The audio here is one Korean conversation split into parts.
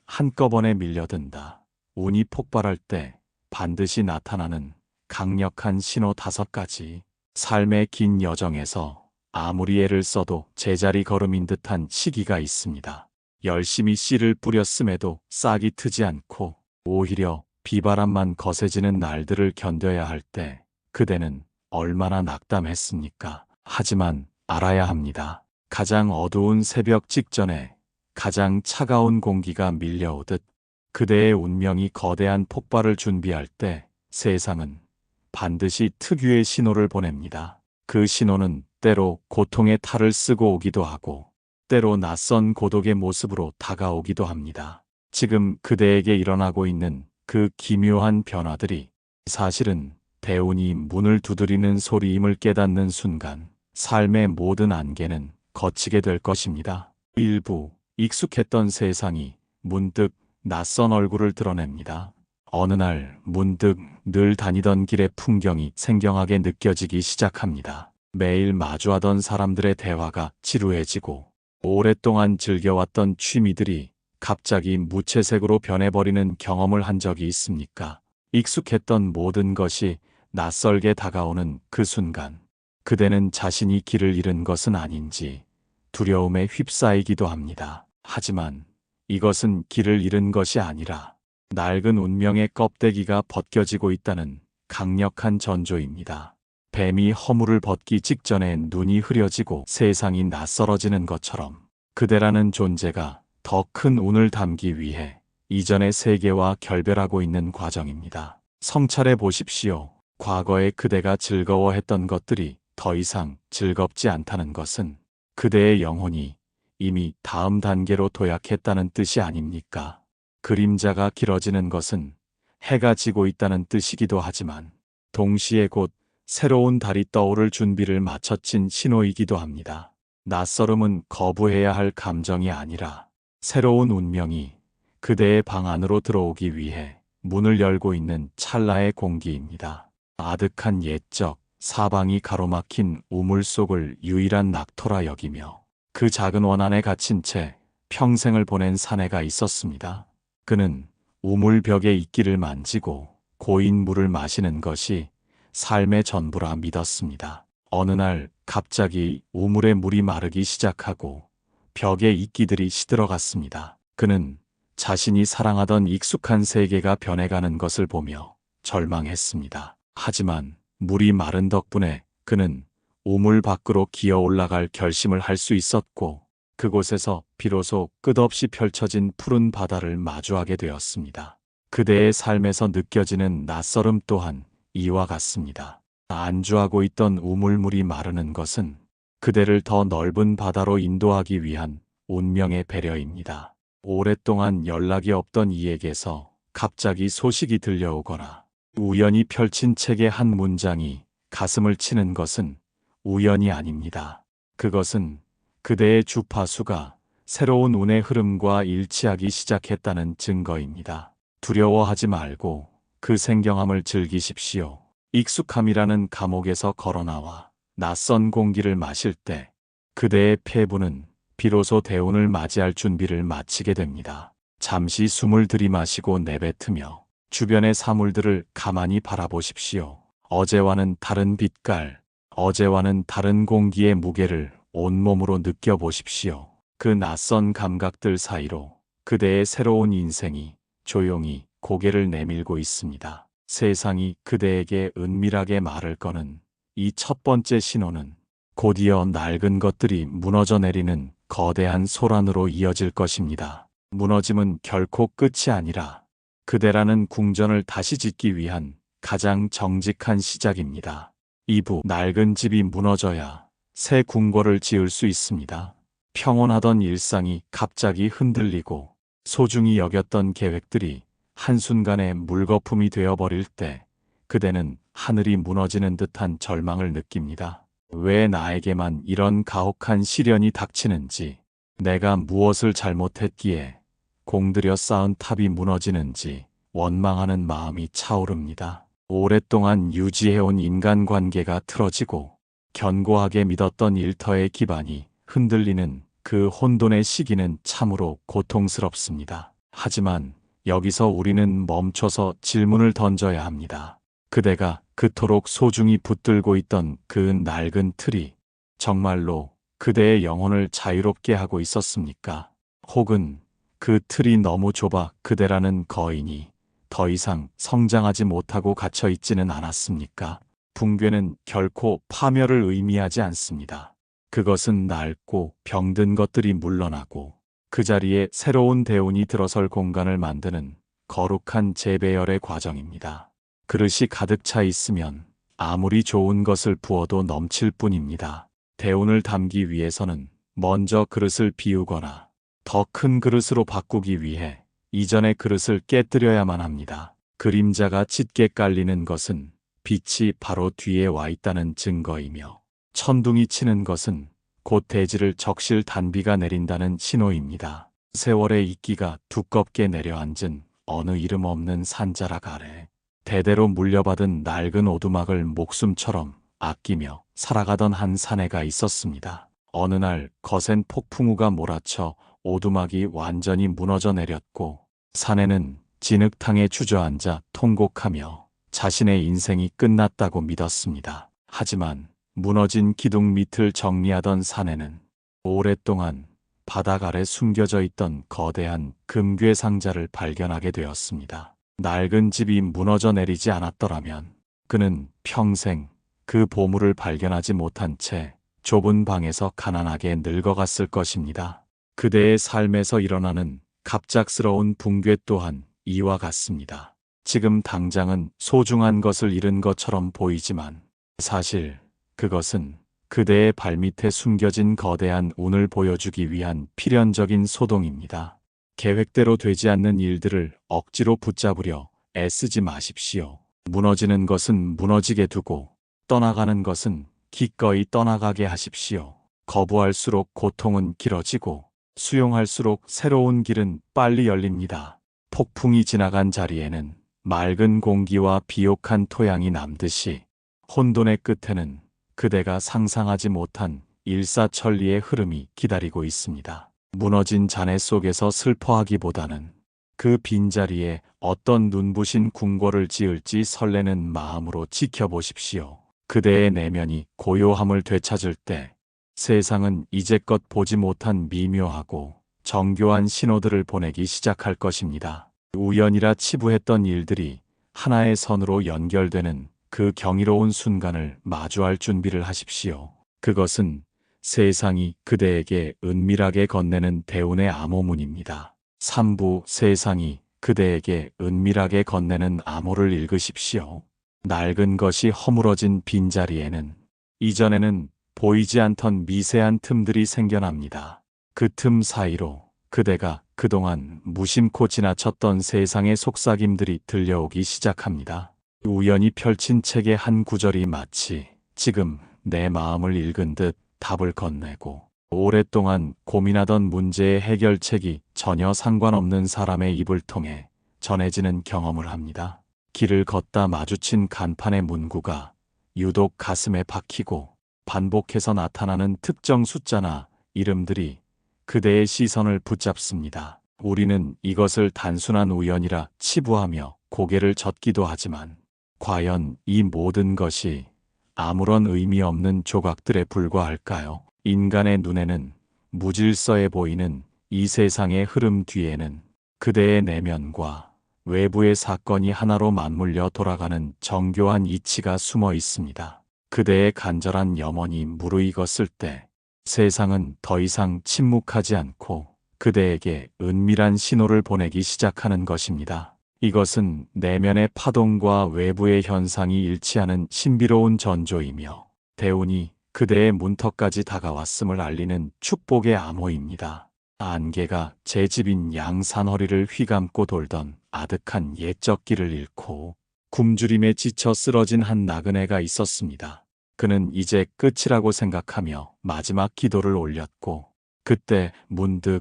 한꺼번에 밀려든다. 운이 폭발할 때 반드시 나타나는 강력한 신호 5가지. 삶의 긴 여정에서 아무리 애를 써도 제자리 걸음인 듯한 시기가 있습니다. 열심히 씨를 뿌렸음에도 싹이 트지 않고 오히려 비바람만 거세지는 날들을 견뎌야 할 때 그대는 얼마나 낙담했습니까? 하지만 알아야 합니다. 가장 어두운 새벽 직전에 가장 차가운 공기가 밀려오듯 그대의 운명이 거대한 폭발을 준비할 때 세상은 반드시 특유의 신호를 보냅니다. 그 신호는 때로 고통의 탈을 쓰고 오기도 하고 때로 낯선 고독의 모습으로 다가오기도 합니다. 지금 그대에게 일어나고 있는 그 기묘한 변화들이 사실은 대운이 문을 두드리는 소리임을 깨닫는 순간 삶의 모든 안개는 걷히게 될 것입니다. 일부 익숙했던 세상이 문득 낯선 얼굴을 드러냅니다. 어느 날 문득 늘 다니던 길의 풍경이 생경하게 느껴지기 시작합니다. 매일 마주하던 사람들의 대화가 지루해지고 오랫동안 즐겨왔던 취미들이 갑자기 무채색으로 변해버리는 경험을 한 적이 있습니까? 익숙했던 모든 것이 낯설게 다가오는 그 순간 그대는 자신이 길을 잃은 것은 아닌지 두려움에 휩싸이기도 합니다. 하지만 이것은 길을 잃은 것이 아니라 낡은 운명의 껍데기가 벗겨지고 있다는 강력한 전조입니다. 뱀이 허물을 벗기 직전에 눈이 흐려지고 세상이 낯설어지는 것처럼 그대라는 존재가 더 큰 운을 담기 위해 이전의 세계와 결별하고 있는 과정입니다. 성찰해 보십시오. 과거에 그대가 즐거워했던 것들이 더 이상 즐겁지 않다는 것은 그대의 영혼이 이미 다음 단계로 도약했다는 뜻이 아닙니까? 그림자가 길어지는 것은 해가 지고 있다는 뜻이기도 하지만 동시에 곧 새로운 달이 떠오를 준비를 마쳐친 신호이기도 합니다. 낯설음은 거부해야 할 감정이 아니라 새로운 운명이 그대의 방 안으로 들어오기 위해 문을 열고 있는 찰나의 공기입니다. 아득한 옛적 사방이 가로막힌 우물 속을 유일한 낙토라 여기며 그 작은 원 안에 갇힌 채 평생을 보낸 사내가 있었습니다. 그는 우물벽에 이끼를 만지고 고인 물을 마시는 것이 삶의 전부라 믿었습니다. 어느 날 갑자기 우물의 물이 마르기 시작하고 벽에 이끼들이 시들어갔습니다. 그는 자신이 사랑하던 익숙한 세계가 변해가는 것을 보며 절망했습니다. 하지만 물이 마른 덕분에 그는 우물 밖으로 기어 올라갈 결심을 할 수 있었고 그곳에서 비로소 끝없이 펼쳐진 푸른 바다를 마주하게 되었습니다. 그대의 삶에서 느껴지는 낯설음 또한 이와 같습니다. 안주하고 있던 우물물이 마르는 것은 그대를 더 넓은 바다로 인도하기 위한 운명의 배려입니다. 오랫동안 연락이 없던 이에게서 갑자기 소식이 들려오거나 우연히 펼친 책의 한 문장이 가슴을 치는 것은 우연이 아닙니다. 그것은 그대의 주파수가 새로운 운의 흐름과 일치하기 시작했다는 증거입니다. 두려워하지 말고 그 생경함을 즐기십시오. 익숙함이라는 감옥에서 걸어나와 낯선 공기를 마실 때 그대의 폐부는 비로소 대운을 맞이할 준비를 마치게 됩니다. 잠시 숨을 들이마시고 내뱉으며 주변의 사물들을 가만히 바라보십시오. 어제와는 다른 빛깔, 어제와는 다른 공기의 무게를 온몸으로 느껴보십시오. 그 낯선 감각들 사이로 그대의 새로운 인생이 조용히 고개를 내밀고 있습니다. 세상이 그대에게 은밀하게 말을 거는 이 첫 번째 신호는 곧이어 낡은 것들이 무너져 내리는 거대한 소란으로 이어질 것입니다. 무너짐은 결코 끝이 아니라 그대라는 궁전을 다시 짓기 위한 가장 정직한 시작입니다. 2부 낡은 집이 무너져야 새 궁궐을 지을 수 있습니다. 평온하던 일상이 갑자기 흔들리고 소중히 여겼던 계획들이 한순간에 물거품이 되어버릴 때 그대는 하늘이 무너지는 듯한 절망을 느낍니다. 왜 나에게만 이런 가혹한 시련이 닥치는지, 내가 무엇을 잘못했기에 공들여 쌓은 탑이 무너지는지 원망하는 마음이 차오릅니다. 오랫동안 유지해온 인간관계가 틀어지고 견고하게 믿었던 일터의 기반이 흔들리는 그 혼돈의 시기는 참으로 고통스럽습니다. 하지만 여기서 우리는 멈춰서 질문을 던져야 합니다. 그대가 그토록 소중히 붙들고 있던 그 낡은 틀이 정말로 그대의 영혼을 자유롭게 하고 있었습니까? 혹은 그 틀이 너무 좁아 그대라는 거인이 더 이상 성장하지 못하고 갇혀 있지는 않았습니까? 붕괴는 결코 파멸을 의미하지 않습니다. 그것은 낡고 병든 것들이 물러나고 그 자리에 새로운 대운이 들어설 공간을 만드는 거룩한 재배열의 과정입니다. 그릇이 가득 차 있으면 아무리 좋은 것을 부어도 넘칠 뿐입니다. 대운을 담기 위해서는 먼저 그릇을 비우거나 더 큰 그릇으로 바꾸기 위해 이전의 그릇을 깨뜨려야만 합니다. 그림자가 짙게 깔리는 것은 빛이 바로 뒤에 와 있다는 증거이며, 천둥이 치는 것은 곧 대지를 적실 단비가 내린다는 신호입니다. 세월의 이끼가 두껍게 내려앉은 어느 이름 없는 산자락 아래 대대로 물려받은 낡은 오두막을 목숨처럼 아끼며 살아가던 한 사내가 있었습니다. 어느 날 거센 폭풍우가 몰아쳐 오두막이 완전히 무너져 내렸고 사내는 진흙탕에 주저앉아 통곡하며 자신의 인생이 끝났다고 믿었습니다. 하지만 무너진 기둥 밑을 정리하던 사내는 오랫동안 바닥 아래 숨겨져 있던 거대한 금괴 상자를 발견하게 되었습니다. 낡은 집이 무너져 내리지 않았더라면 그는 평생 그 보물을 발견하지 못한 채 좁은 방에서 가난하게 늙어갔을 것입니다. 그대의 삶에서 일어나는 갑작스러운 붕괴 또한 이와 같습니다. 지금 당장은 소중한 것을 잃은 것처럼 보이지만 사실 그것은 그대의 발밑에 숨겨진 거대한 운을 보여주기 위한 필연적인 소동입니다. 계획대로 되지 않는 일들을 억지로 붙잡으려 애쓰지 마십시오. 무너지는 것은 무너지게 두고 떠나가는 것은 기꺼이 떠나가게 하십시오. 거부할수록 고통은 길어지고 수용할수록 새로운 길은 빨리 열립니다. 폭풍이 지나간 자리에는 맑은 공기와 비옥한 토양이 남듯이 혼돈의 끝에는 그대가 상상하지 못한 일사천리의 흐름이 기다리고 있습니다. 무너진 잔해 속에서 슬퍼하기보다는 그 빈자리에 어떤 눈부신 궁궐을 지을지 설레는 마음으로 지켜보십시오. 그대의 내면이 고요함을 되찾을 때 세상은 이제껏 보지 못한 미묘하고 정교한 신호들을 보내기 시작할 것입니다. 우연이라 치부했던 일들이 하나의 선으로 연결되는 그 경이로운 순간을 마주할 준비를 하십시오. 그것은 세상이 그대에게 은밀하게 건네는 대운의 암호문입니다. 3부 세상이 그대에게 은밀하게 건네는 암호를 읽으십시오. 낡은 것이 허물어진 빈자리에는 이전에는 보이지 않던 미세한 틈들이 생겨납니다. 그 틈 사이로 그대가 그동안 무심코 지나쳤던 세상의 속삭임들이 들려오기 시작합니다. 우연히 펼친 책의 한 구절이 마치 지금 내 마음을 읽은 듯 답을 건네고 오랫동안 고민하던 문제의 해결책이 전혀 상관없는 사람의 입을 통해 전해지는 경험을 합니다. 길을 걷다 마주친 간판의 문구가 유독 가슴에 박히고 반복해서 나타나는 특정 숫자나 이름들이 그대의 시선을 붙잡습니다. 우리는 이것을 단순한 우연이라 치부하며 고개를 젓기도 하지만 과연 이 모든 것이 아무런 의미 없는 조각들에 불과할까요? 인간의 눈에는 무질서해 보이는 이 세상의 흐름 뒤에는 그대의 내면과 외부의 사건이 하나로 맞물려 돌아가는 정교한 이치가 숨어 있습니다. 그대의 간절한 염원이 무르익었을 때 세상은 더 이상 침묵하지 않고 그대에게 은밀한 신호를 보내기 시작하는 것입니다. 이것은 내면의 파동과 외부의 현상이 일치하는 신비로운 전조이며 대운이 그대의 문턱까지 다가왔음을 알리는 축복의 암호입니다. 안개가 제 집인 양산허리를 휘감고 돌던 아득한 옛적기를 잃고 굶주림에 지쳐 쓰러진 한 나그네가 있었습니다. 그는 이제 끝이라고 생각하며 마지막 기도를 올렸고 그때 문득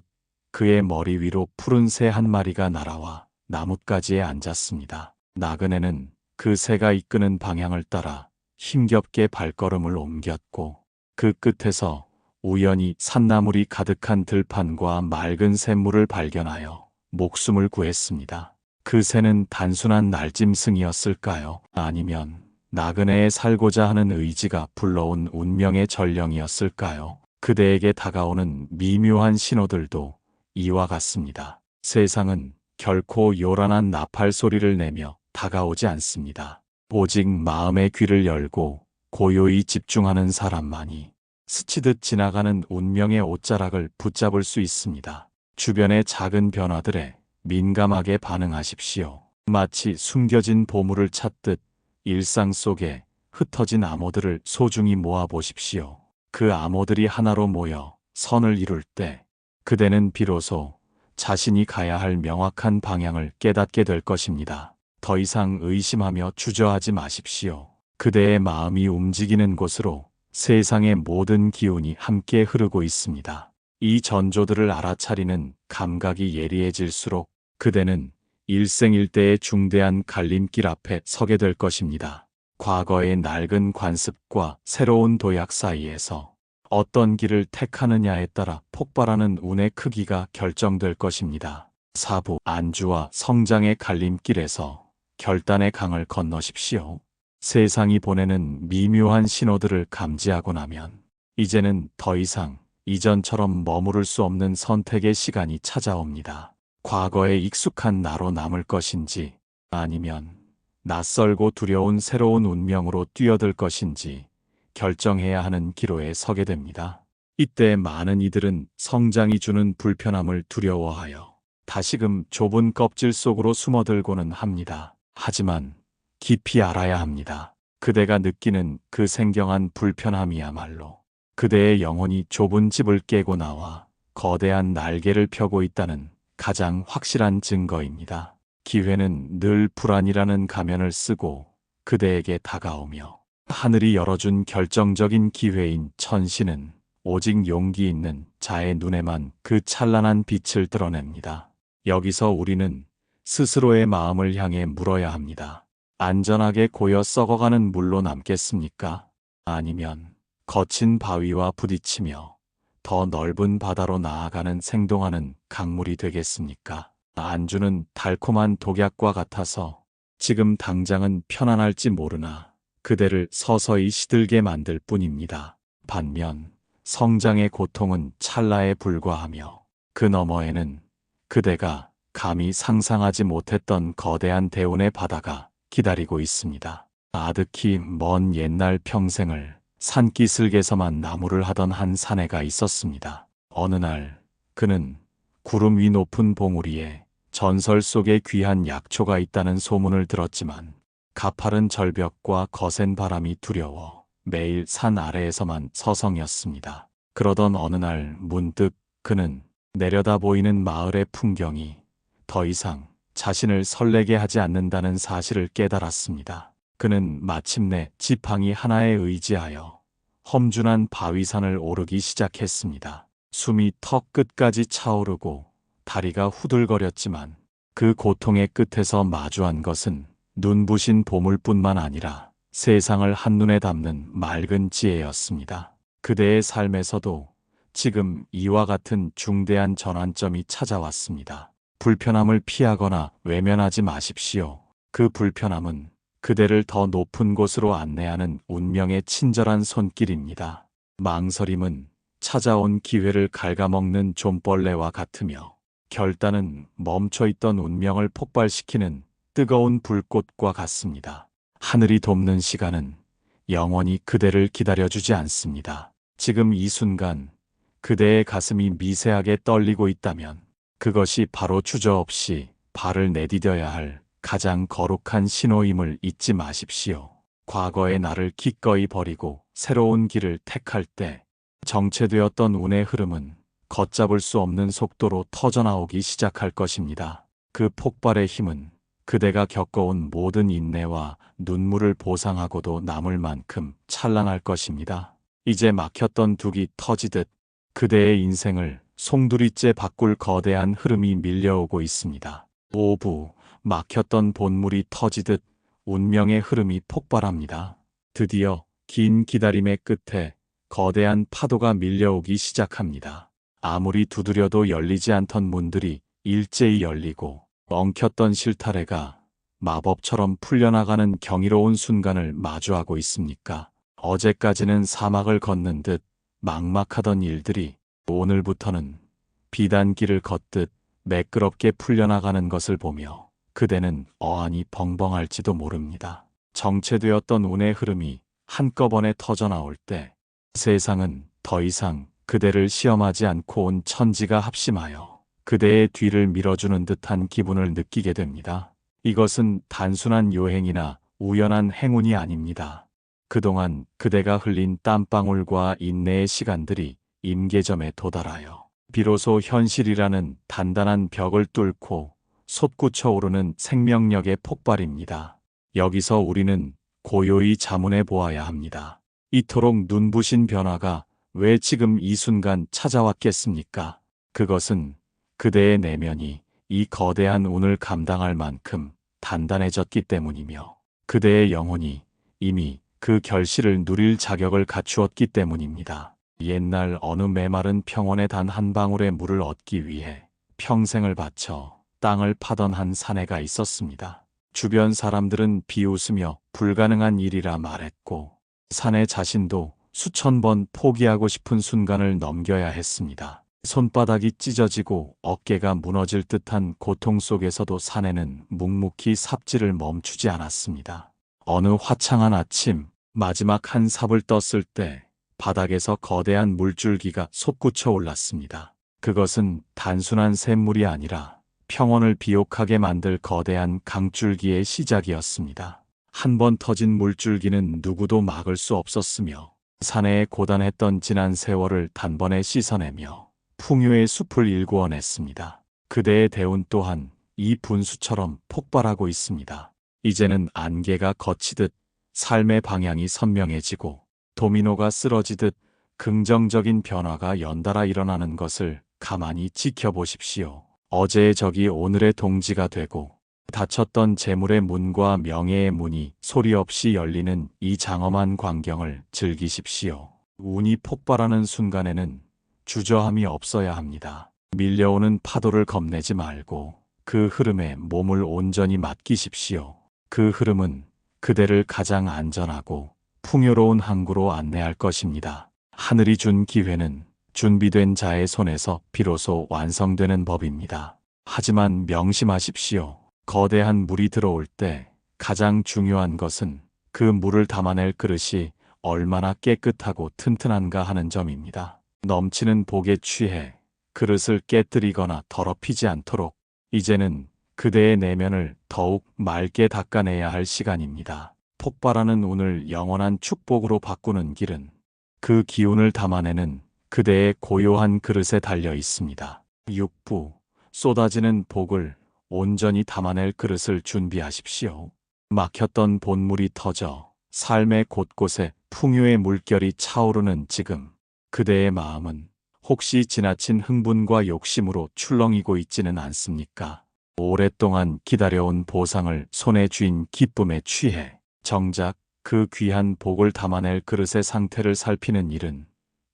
그의 머리 위로 푸른 새 한 마리가 날아와 나뭇가지에 앉았습니다. 나그네는 그 새가 이끄는 방향을 따라 힘겹게 발걸음을 옮겼고 그 끝에서 우연히 산나물이 가득한 들판과 맑은 샘물을 발견하여 목숨을 구했습니다. 그 새는 단순한 날짐승이었을까요? 아니면 나그네에 살고자 하는 의지가 불러온 운명의 전령이었을까요? 그대에게 다가오는 미묘한 신호들도 이와 같습니다. 세상은 결코 요란한 나팔 소리를 내며 다가오지 않습니다. 오직 마음의 귀를 열고 고요히 집중하는 사람만이 스치듯 지나가는 운명의 옷자락을 붙잡을 수 있습니다. 주변의 작은 변화들에 민감하게 반응하십시오. 마치 숨겨진 보물을 찾듯 일상 속에 흩어진 암호들을 소중히 모아보십시오. 그 암호들이 하나로 모여 선을 이룰 때 그대는 비로소 자신이 가야 할 명확한 방향을 깨닫게 될 것입니다. 더 이상 의심하며 주저하지 마십시오. 그대의 마음이 움직이는 곳으로 세상의 모든 기운이 함께 흐르고 있습니다. 이 전조들을 알아차리는 감각이 예리해질수록 그대는 일생일대의 중대한 갈림길 앞에 서게 될 것입니다. 과거의 낡은 관습과 새로운 도약 사이에서 어떤 길을 택하느냐에 따라 폭발하는 운의 크기가 결정될 것입니다. 사부, 안주와 성장의 갈림길에서 결단의 강을 건너십시오. 세상이 보내는 미묘한 신호들을 감지하고 나면 이제는 더 이상 이전처럼 머무를 수 없는 선택의 시간이 찾아옵니다. 과거에 익숙한 나로 남을 것인지 아니면 낯설고 두려운 새로운 운명으로 뛰어들 것인지 결정해야 하는 기로에 서게 됩니다. 이때 많은 이들은 성장이 주는 불편함을 두려워하여 다시금 좁은 껍질 속으로 숨어들고는 합니다. 하지만 깊이 알아야 합니다. 그대가 느끼는 그 생경한 불편함이야말로 그대의 영혼이 좁은 집을 깨고 나와 거대한 날개를 펴고 있다는 가장 확실한 증거입니다. 기회는 늘 불안이라는 가면을 쓰고 그대에게 다가오며 하늘이 열어준 결정적인 기회인 천시는 오직 용기 있는 자의 눈에만 그 찬란한 빛을 드러냅니다. 여기서 우리는 스스로의 마음을 향해 물어야 합니다. 안전하게 고여 썩어가는 물로 남겠습니까? 아니면 거친 바위와 부딪히며 더 넓은 바다로 나아가는 생동하는 강물이 되겠습니까? 안주는 달콤한 독약과 같아서 지금 당장은 편안할지 모르나 그대를 서서히 시들게 만들 뿐입니다. 반면 성장의 고통은 찰나에 불과하며 그 너머에는 그대가 감히 상상하지 못했던 거대한 대운의 바다가 기다리고 있습니다. 아득히 먼 옛날 평생을 산기슭에서만 나무를 하던 한 사내가 있었습니다. 어느 날 그는 구름 위 높은 봉우리에 전설 속의 귀한 약초가 있다는 소문을 들었지만 가파른 절벽과 거센 바람이 두려워 매일 산 아래에서만 서성였습니다. 그러던 어느 날 문득 그는 내려다 보이는 마을의 풍경이 더 이상 자신을 설레게 하지 않는다는 사실을 깨달았습니다. 그는 마침내 지팡이 하나에 의지하여 험준한 바위산을 오르기 시작했습니다. 숨이 턱 끝까지 차오르고 다리가 후들거렸지만 그 고통의 끝에서 마주한 것은 눈부신 보물뿐만 아니라 세상을 한눈에 담는 맑은 지혜였습니다. 그대의 삶에서도 지금 이와 같은 중대한 전환점이 찾아왔습니다. 불편함을 피하거나 외면하지 마십시오. 그 불편함은 그대를 더 높은 곳으로 안내하는 운명의 친절한 손길입니다. 망설임은 찾아온 기회를 갉아먹는 좀벌레와 같으며 결단은 멈춰있던 운명을 폭발시키는 뜨거운 불꽃과 같습니다. 하늘이 돕는 시간은 영원히 그대를 기다려주지 않습니다. 지금 이 순간 그대의 가슴이 미세하게 떨리고 있다면 그것이 바로 주저없이 발을 내디뎌야 할 가장 거룩한 신호임을 잊지 마십시오. 과거의 나를 기꺼이 버리고 새로운 길을 택할 때 정체되었던 운의 흐름은 걷잡을 수 없는 속도로 터져나오기 시작할 것입니다. 그 폭발의 힘은 그대가 겪어온 모든 인내와 눈물을 보상하고도 남을 만큼 찬란할 것입니다. 이제 막혔던 둑이 터지듯 그대의 인생을 송두리째 바꿀 거대한 흐름이 밀려오고 있습니다. 오부, 막혔던 본물이 터지듯 운명의 흐름이 폭발합니다. 드디어 긴 기다림의 끝에 거대한 파도가 밀려오기 시작합니다. 아무리 두드려도 열리지 않던 문들이 일제히 열리고 엉켰던 실타래가 마법처럼 풀려나가는 경이로운 순간을 마주하고 있습니까? 어제까지는 사막을 걷는 듯 막막하던 일들이 오늘부터는 비단길을 걷듯 매끄럽게 풀려나가는 것을 보며 그대는 어안이 벙벙할지도 모릅니다. 정체되었던 운의 흐름이 한꺼번에 터져나올 때 세상은 더 이상 그대를 시험하지 않고 온 천지가 합심하여 그대의 뒤를 밀어주는 듯한 기분을 느끼게 됩니다. 이것은 단순한 요행이나 우연한 행운이 아닙니다. 그동안 그대가 흘린 땀방울과 인내의 시간들이 임계점에 도달하여 비로소 현실이라는 단단한 벽을 뚫고 솟구쳐 오르는 생명력의 폭발입니다. 여기서 우리는 고요히 자문해 보아야 합니다. 이토록 눈부신 변화가 왜 지금 이 순간 찾아왔겠습니까? 그것은 그대의 내면이 이 거대한 운을 감당할 만큼 단단해졌기 때문이며 그대의 영혼이 이미 그 결실을 누릴 자격을 갖추었기 때문입니다. 옛날 어느 메마른 평원에 단 한 방울의 물을 얻기 위해 평생을 바쳐 땅을 파던 한 사내가 있었습니다. 주변 사람들은 비웃으며 불가능한 일이라 말했고 사내 자신도 수천 번 포기하고 싶은 순간을 넘겨야 했습니다. 손바닥이 찢어지고 어깨가 무너질 듯한 고통 속에서도 사내는 묵묵히 삽질을 멈추지 않았습니다. 어느 화창한 아침 마지막 한 삽을 떴을 때 바닥에서 거대한 물줄기가 솟구쳐 올랐습니다. 그것은 단순한 샘물이 아니라 평원을 비옥하게 만들 거대한 강줄기의 시작이었습니다. 한 번 터진 물줄기는 누구도 막을 수 없었으며 사내에 고단했던 지난 세월을 단번에 씻어내며 풍요의 숲을 일구어냈습니다. 그대의 대운 또한 이 분수처럼 폭발하고 있습니다. 이제는 안개가 걷히듯 삶의 방향이 선명해지고 도미노가 쓰러지듯 긍정적인 변화가 연달아 일어나는 것을 가만히 지켜보십시오. 어제의 적이 오늘의 동지가 되고 닫혔던 재물의 문과 명예의 문이 소리 없이 열리는 이 장엄한 광경을 즐기십시오. 운이 폭발하는 순간에는 주저함이 없어야 합니다. 밀려오는 파도를 겁내지 말고 그 흐름에 몸을 온전히 맡기십시오. 그 흐름은 그대를 가장 안전하고 풍요로운 항구로 안내할 것입니다. 하늘이 준 기회는 준비된 자의 손에서 비로소 완성되는 법입니다. 하지만 명심하십시오. 거대한 물이 들어올 때 가장 중요한 것은 그 물을 담아낼 그릇이 얼마나 깨끗하고 튼튼한가 하는 점입니다. 넘치는 복에 취해 그릇을 깨뜨리거나 더럽히지 않도록 이제는 그대의 내면을 더욱 맑게 닦아내야 할 시간입니다. 폭발하는 운을 영원한 축복으로 바꾸는 길은 그 기운을 담아내는 그대의 고요한 그릇에 달려 있습니다. 6부 쏟아지는 복을 온전히 담아낼 그릇을 준비하십시오. 막혔던 본물이 터져 삶의 곳곳에 풍요의 물결이 차오르는 지금 그대의 마음은 혹시 지나친 흥분과 욕심으로 출렁이고 있지는 않습니까? 오랫동안 기다려온 보상을 손에 쥔 기쁨에 취해 정작 그 귀한 복을 담아낼 그릇의 상태를 살피는 일은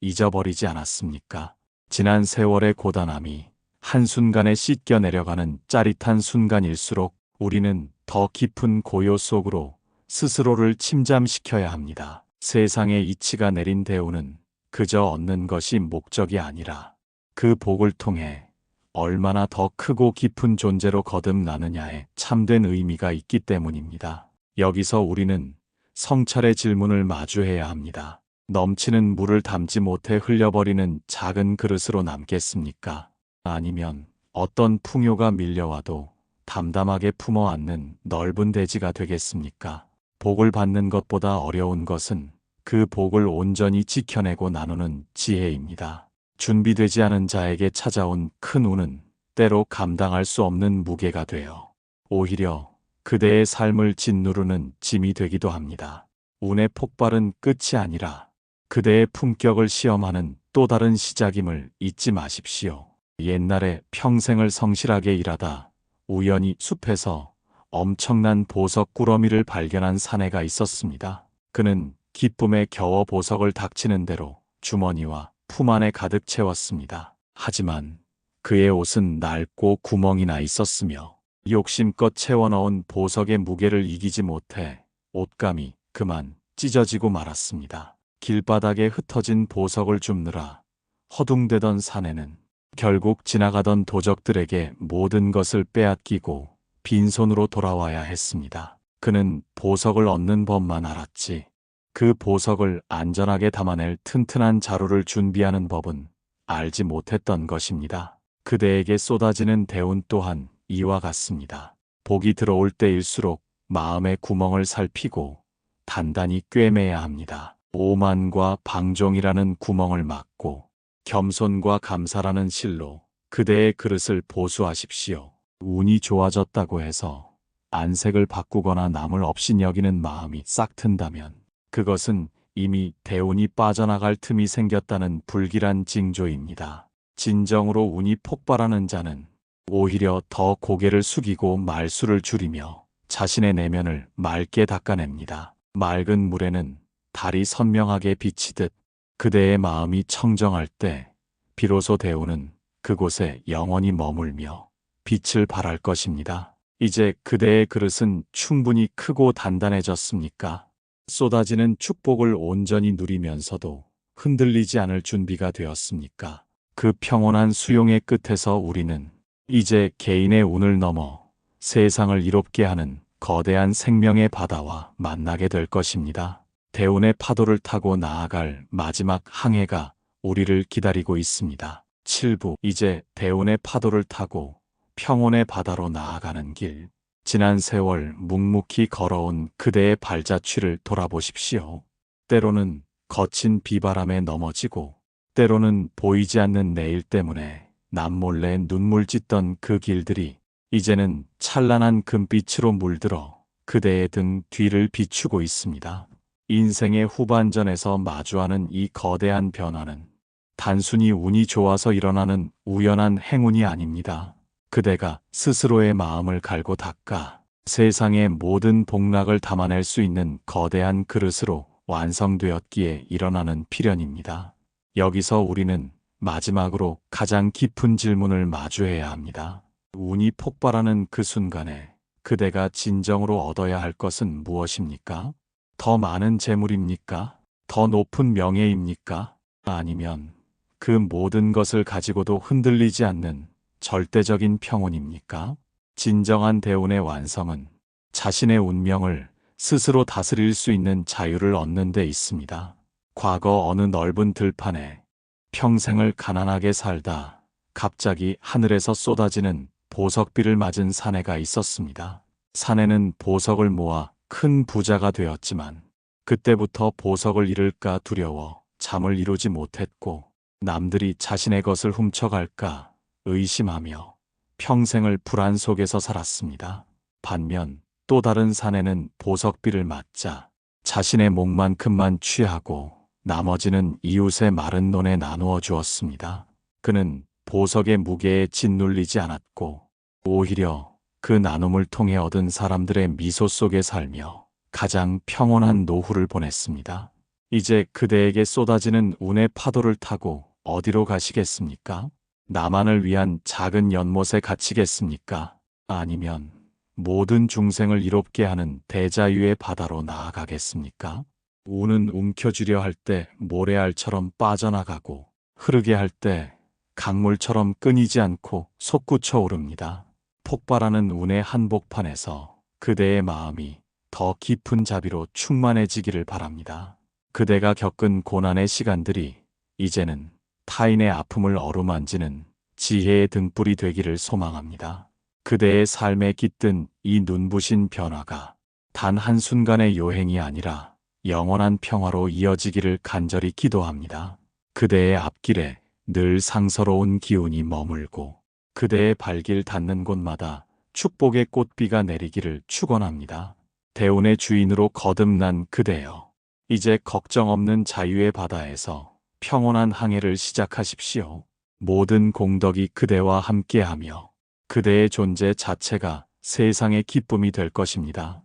잊어버리지 않았습니까? 지난 세월의 고단함이 한순간에 씻겨 내려가는 짜릿한 순간일수록 우리는 더 깊은 고요 속으로 스스로를 침잠시켜야 합니다. 세상의 이치가 내린 대우는 그저 얻는 것이 목적이 아니라 그 복을 통해 얼마나 더 크고 깊은 존재로 거듭나느냐에 참된 의미가 있기 때문입니다. 여기서 우리는 성찰의 질문을 마주해야 합니다. 넘치는 물을 담지 못해 흘려버리는 작은 그릇으로 남겠습니까? 아니면 어떤 풍요가 밀려와도 담담하게 품어 안는 넓은 대지가 되겠습니까? 복을 받는 것보다 어려운 것은 그 복을 온전히 지켜내고 나누는 지혜입니다. 준비되지 않은 자에게 찾아온 큰 운은 때로 감당할 수 없는 무게가 되어 오히려 그대의 삶을 짓누르는 짐이 되기도 합니다. 운의 폭발은 끝이 아니라 그대의 품격을 시험하는 또 다른 시작임을 잊지 마십시오. 옛날에 평생을 성실하게 일하다 우연히 숲에서 엄청난 보석 꾸러미를 발견한 사내가 있었습니다. 그는 기쁨에 겨워 보석을 닥치는 대로 주머니와 품 안에 가득 채웠습니다. 하지만 그의 옷은 낡고 구멍이 나 있었으며 욕심껏 채워넣은 보석의 무게를 이기지 못해 옷감이 그만 찢어지고 말았습니다. 길바닥에 흩어진 보석을 줍느라 허둥대던 사내는 결국 지나가던 도적들에게 모든 것을 빼앗기고 빈손으로 돌아와야 했습니다. 그는 보석을 얻는 법만 알았지 그 보석을 안전하게 담아낼 튼튼한 자루를 준비하는 법은 알지 못했던 것입니다. 그대에게 쏟아지는 대운 또한 이와 같습니다. 복이 들어올 때일수록 마음의 구멍을 살피고 단단히 꿰매야 합니다. 오만과 방종이라는 구멍을 막고 겸손과 감사라는 실로 그대의 그릇을 보수하십시오. 운이 좋아졌다고 해서 안색을 바꾸거나 남을 업신여기는 마음이 싹 튼다면 그것은 이미 대운이 빠져나갈 틈이 생겼다는 불길한 징조입니다. 진정으로 운이 폭발하는 자는 오히려 더 고개를 숙이고 말수를 줄이며 자신의 내면을 맑게 닦아냅니다. 맑은 물에는 달이 선명하게 비치듯 그대의 마음이 청정할 때 비로소 대운은 그곳에 영원히 머물며 빛을 발할 것입니다. 이제 그대의 그릇은 충분히 크고 단단해졌습니까? 쏟아지는 축복을 온전히 누리면서도 흔들리지 않을 준비가 되었습니까? 그 평온한 수용의 끝에서 우리는 이제 개인의 운을 넘어 세상을 이롭게 하는 거대한 생명의 바다와 만나게 될 것입니다. 대운의 파도를 타고 나아갈 마지막 항해가 우리를 기다리고 있습니다. 7부 이제 대운의 파도를 타고 평온의 바다로 나아가는 길. 지난 세월 묵묵히 걸어온 그대의 발자취를 돌아보십시오. 때로는 거친 비바람에 넘어지고 때로는 보이지 않는 내일 때문에 남몰래 눈물 짓던 그 길들이 이제는 찬란한 금빛으로 물들어 그대의 등 뒤를 비추고 있습니다. 인생의 후반전에서 마주하는 이 거대한 변화는 단순히 운이 좋아서 일어나는 우연한 행운이 아닙니다. 그대가 스스로의 마음을 갈고 닦아 세상의 모든 복락을 담아낼 수 있는 거대한 그릇으로 완성되었기에 일어나는 필연입니다. 여기서 우리는 마지막으로 가장 깊은 질문을 마주해야 합니다. 운이 폭발하는 그 순간에 그대가 진정으로 얻어야 할 것은 무엇입니까? 더 많은 재물입니까? 더 높은 명예입니까? 아니면 그 모든 것을 가지고도 흔들리지 않는 절대적인 평온입니까? 진정한 대운의 완성은 자신의 운명을 스스로 다스릴 수 있는 자유를 얻는 데 있습니다. 과거 어느 넓은 들판에 평생을 가난하게 살다 갑자기 하늘에서 쏟아지는 보석비를 맞은 사내가 있었습니다. 사내는 보석을 모아 큰 부자가 되었지만 그때부터 보석을 잃을까 두려워 잠을 이루지 못했고 남들이 자신의 것을 훔쳐갈까 의심하며 평생을 불안 속에서 살았습니다. 반면 또 다른 사내는 보석비를 맞자 자신의 몫만큼만 취하고 나머지는 이웃의 마른 논에 나누어 주었습니다. 그는 보석의 무게에 짓눌리지 않았고 오히려 그 나눔을 통해 얻은 사람들의 미소 속에 살며 가장 평온한 노후를 보냈습니다. 이제 그대에게 쏟아지는 운의 파도를 타고 어디로 가시겠습니까? 나만을 위한 작은 연못에 갇히겠습니까? 아니면 모든 중생을 이롭게 하는 대자유의 바다로 나아가겠습니까? 운은 움켜쥐려 할 때 모래알처럼 빠져나가고 흐르게 할 때 강물처럼 끊이지 않고 솟구쳐 오릅니다. 폭발하는 운의 한복판에서 그대의 마음이 더 깊은 자비로 충만해지기를 바랍니다. 그대가 겪은 고난의 시간들이 이제는 타인의 아픔을 어루만지는 지혜의 등불이 되기를 소망합니다. 그대의 삶에 깃든 이 눈부신 변화가 단 한순간의 요행이 아니라 영원한 평화로 이어지기를 간절히 기도합니다. 그대의 앞길에 늘 상서로운 기운이 머물고 그대의 발길 닿는 곳마다 축복의 꽃비가 내리기를 축원합니다. 대운의 주인으로 거듭난 그대여. 이제 걱정 없는 자유의 바다에서 평온한 항해를 시작하십시오. 모든 공덕이 그대와 함께하며 그대의 존재 자체가 세상의 기쁨이 될 것입니다.